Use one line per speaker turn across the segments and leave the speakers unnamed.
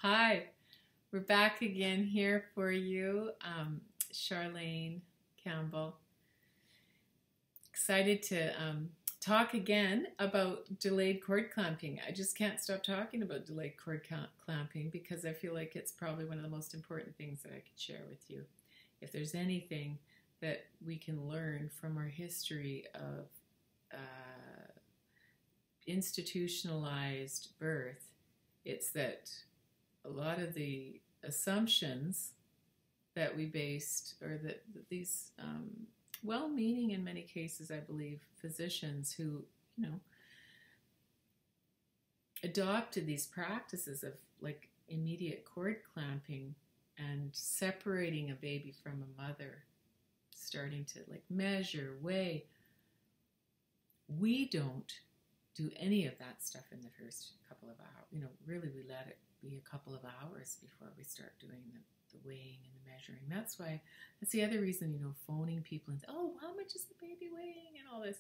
Hi, we're back again here for you. Charlene Campbell. Excited to talk again about delayed cord clamping. I just can't stop talking about delayed cord clamping because I feel like it's probably one of the most important things that I could share with you. If there's anything that we can learn from our history of institutionalized birth, it's that a lot of the assumptions that we based, or that these well-meaning, in many cases, I believe, physicians who, adopted these practices of like immediate cord clamping and separating a baby from a mother, starting to like measure, weigh. We don't do any of that stuff in the first couple of hours. Really we let it be a couple of hours before we start doing the weighing and the measuring. That's the other reason, phoning people and say, oh, how much is the baby weighing and all this.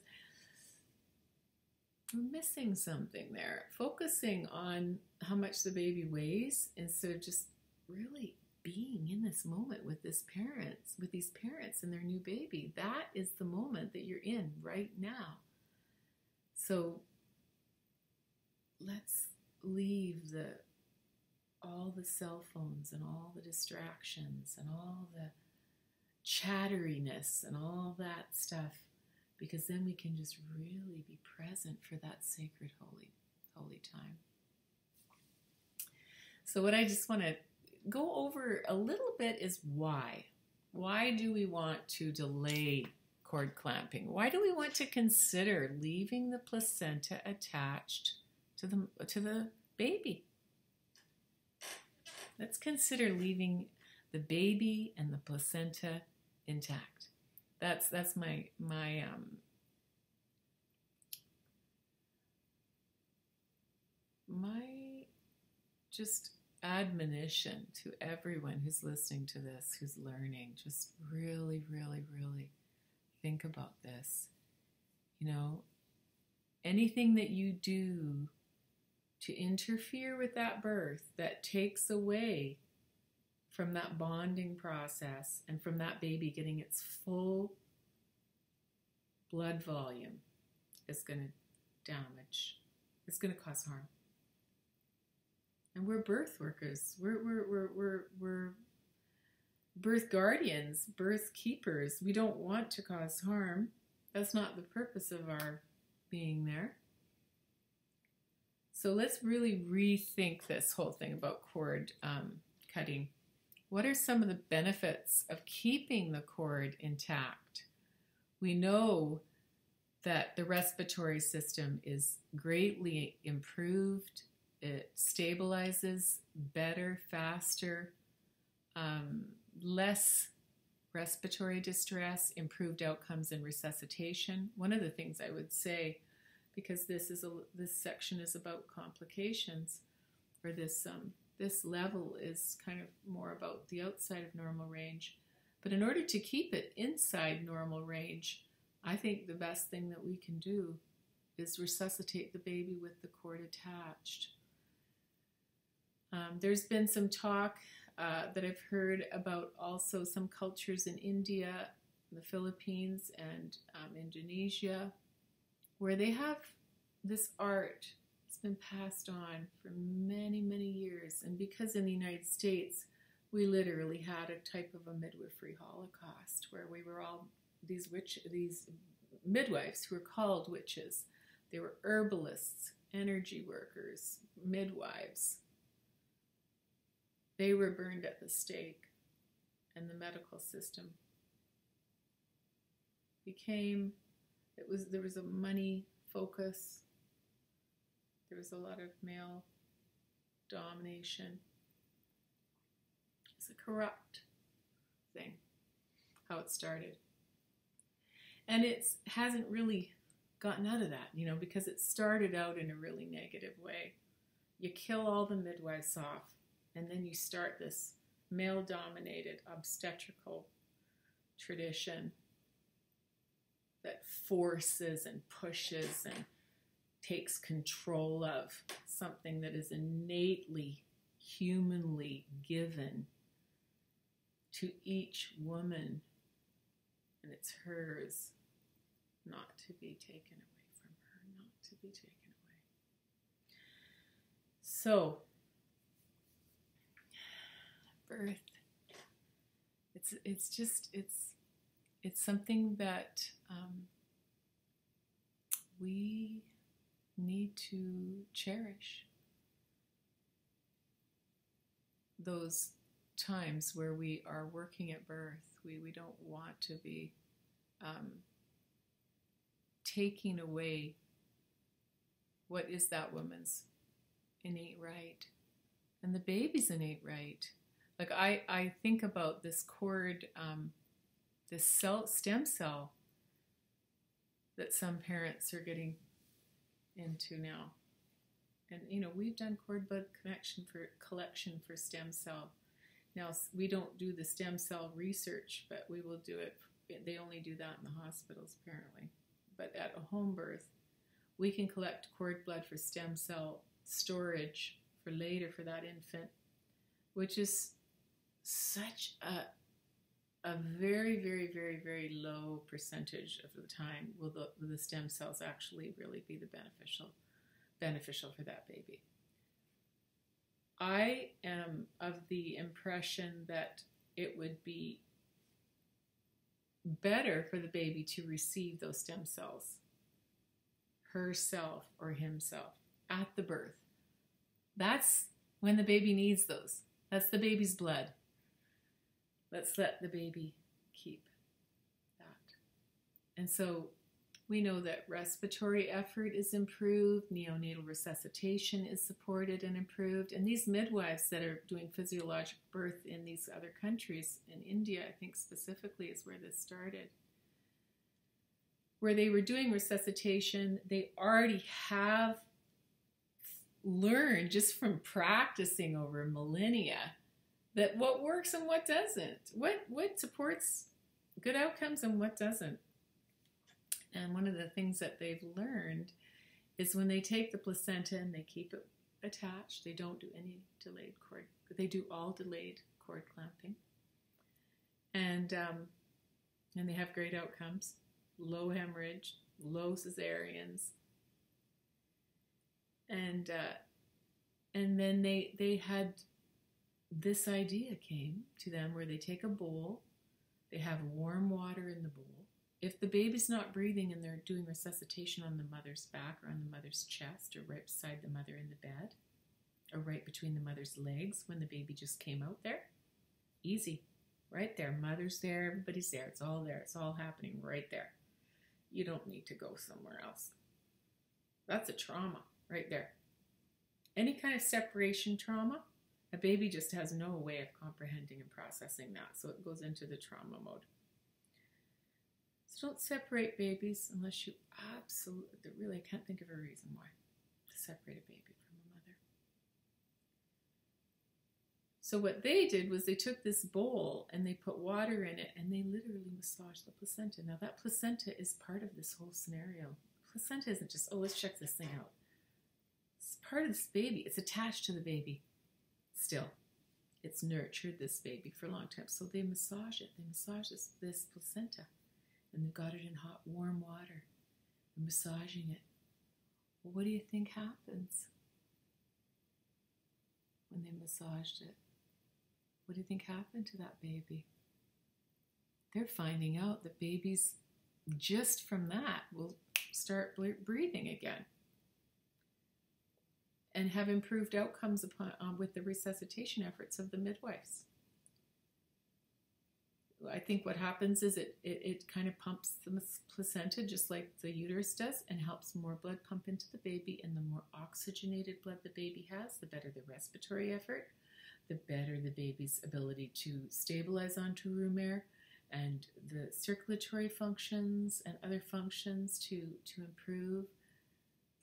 We're missing something there. Focusing on how much the baby weighs instead of just really being in this moment with these parents and their new baby. That is the moment that you're in right now. So let's leave all the cell phones and all the distractions and all the chatteriness and all that stuff, because then we can just really be present for that sacred holy time. So what I just want to go over a little bit is why. Why do we want to delay cord clamping? Why do we want to consider leaving the placenta attached to the baby? Let's consider leaving the baby and the placenta intact. That's my just admonition to everyone who's listening to this, who's learning. Just really, really, really think about this. Anything that you do to interfere with that birth, that takes away from that bonding process and from that baby getting its full blood volume, is going to damage. It's going to cause harm. And we're birth workers. We're birth guardians, birth keepers. We don't want to cause harm. That's not the purpose of our being there. So let's really rethink this whole thing about cord cutting. What are some of the benefits of keeping the cord intact? We know that the respiratory system is greatly improved. It stabilizes better, faster, less respiratory distress, improved outcomes in resuscitation. One of the things I would say, because this section is about complications, or this level is kind of more about the outside of normal range. But in order to keep it inside normal range, I think the best thing that we can do is resuscitate the baby with the cord attached. There's been some talk that I've heard about also some cultures in India, the Philippines, and Indonesia, where they have this art. It's been passed on for many, many years. And because in the United States, we literally had a type of a midwifery holocaust where we were all these midwives who were called witches. They were herbalists, energy workers, midwives. They were burned at the stake, and the medical system there was a money focus. There was a lot of male domination. It's a corrupt thing, how it started. And it hasn't really gotten out of that, because it started out in a really negative way. You kill all the midwives off, and then you start this male-dominated obstetrical tradition that forces and pushes and takes control of something that is innately humanly given to each woman, and it's hers, not to be taken away from her, not to be taken away. So, birth, it's something that we need to cherish. Those times where we are working at birth, we don't want to be taking away what is that woman's innate right, and the baby's innate right. Like I think about this cord, this stem cell that some parents are getting into now. And, you know, we've done cord blood collection for stem cell. Now, we don't do the stem cell research, but we will do it. They only do that in the hospitals, apparently. But at a home birth, we can collect cord blood for stem cell storage for later for that infant, which is such a very, very, very, very low percentage of the time will the stem cells actually really be the beneficial for that baby. I am of the impression that it would be better for the baby to receive those stem cells, herself or himself, at the birth. That's when the baby needs those. That's the baby's blood. Let's let the baby keep that. And so we know that respiratory effort is improved, neonatal resuscitation is supported and improved, and these midwives that are doing physiologic birth in these other countries, in India, I think specifically is where this started, where they were doing resuscitation, they already have learned just from practicing over millennia that what works and what doesn't, what supports good outcomes and what doesn't. And one of the things that they've learned is when they take the placenta and they keep it attached, they don't do any delayed cord, they do all delayed cord clamping. And they have great outcomes, low hemorrhage, low cesareans. And then they had, this idea came to them where they take a bowl, they have warm water in the bowl. If the baby's not breathing and they're doing resuscitation on the mother's back or on the mother's chest or right beside the mother in the bed or right between the mother's legs when the baby just came out there, easy, right there. Mother's there, everybody's there. It's all there. It's all happening right there. You don't need to go somewhere else. That's a trauma right there. Any kind of separation trauma, a baby just has no way of comprehending and processing that, so it goes into the trauma mode. So don't separate babies unless you absolutely, really, I can't think of a reason why to separate a baby from a mother. So what they did was they took this bowl and they put water in it and they literally massaged the placenta. Now that placenta is part of this whole scenario. Placenta isn't just, oh, let's check this thing out. It's part of this baby. It's attached to the baby still. It's nurtured this baby for a long time. So they massage it. They massage this placenta. And they've got it in hot, warm water. They're massaging it. Well, what do you think happens when they massaged it? What do you think happened to that baby? They're finding out that babies, just from that, will start breathing again and have improved outcomes with the resuscitation efforts of the midwives. I think what happens is it kind of pumps the placenta just like the uterus does and helps more blood pump into the baby, and the more oxygenated blood the baby has, the better the respiratory effort, the better the baby's ability to stabilize onto room air, and the circulatory functions and other functions to improve,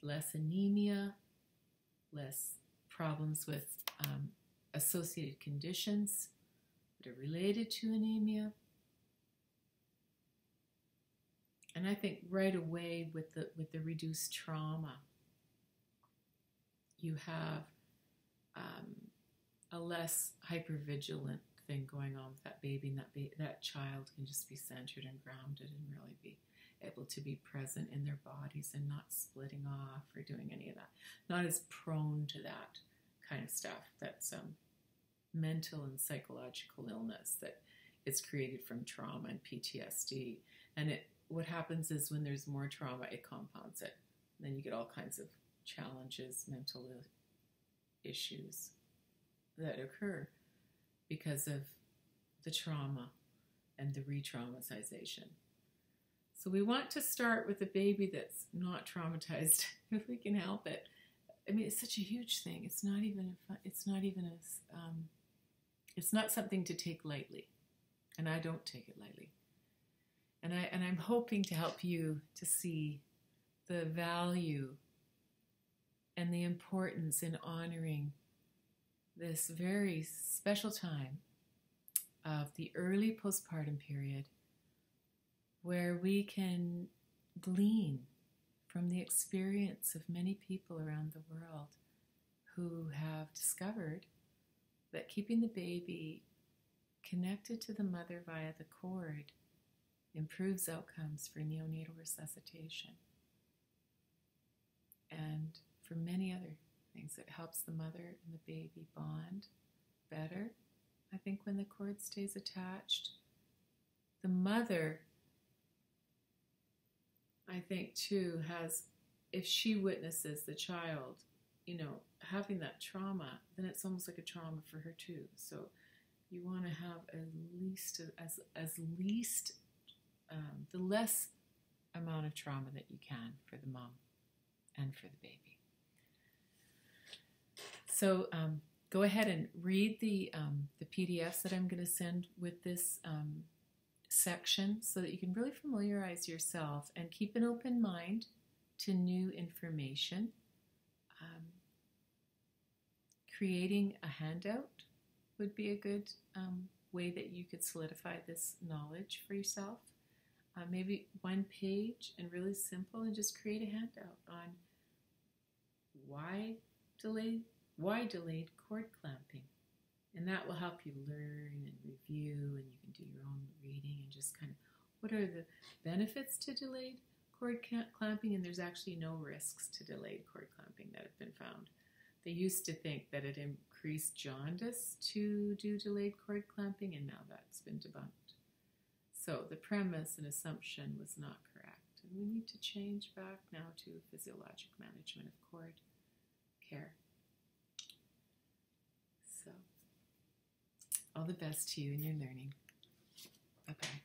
less anemia, less problems with associated conditions that are related to anemia. And I think right away with the reduced trauma, you have a less hypervigilant thing going on with that baby, and that child can just be centered and grounded and really be able to be present in their bodies and not splitting off or doing any of that. Not as prone to that kind of stuff. That's mental and psychological illness that it's created from trauma and PTSD. And what happens is when there's more trauma, it compounds it. And then you get all kinds of challenges, mental issues that occur because of the trauma and the re-traumatization. So we want to start with a baby that's not traumatized if we can help it. I mean, it's such a huge thing. It's not something to take lightly, and I don't take it lightly. And I'm hoping to help you to see the value and the importance in honoring this very special time of the early postpartum period, where we can glean from the experience of many people around the world who have discovered that keeping the baby connected to the mother via the cord improves outcomes for neonatal resuscitation and for many other things. It helps the mother and the baby bond better, I think, when the cord stays attached. The mother, I think, too, has, if she witnesses the child, having that trauma, then it's almost like a trauma for her too. So you want to have the less amount of trauma that you can for the mom and for the baby. So go ahead and read the PDFs that I'm going to send with this section so that you can really familiarize yourself and keep an open mind to new information. Creating a handout would be a good way that you could solidify this knowledge for yourself. Maybe one page and really simple, and just create a handout on why delayed cord clamping. And that will help you learn and review, and you can do your own reading and just kind of, what are the benefits to delayed cord clamping? And there's actually no risks to delayed cord clamping that have been found. They used to think that it increased jaundice to do delayed cord clamping, and now that's been debunked. So the premise and assumption was not correct. And we need to change back now to physiologic management of cord care. So all the best to you in your learning. Bye-bye.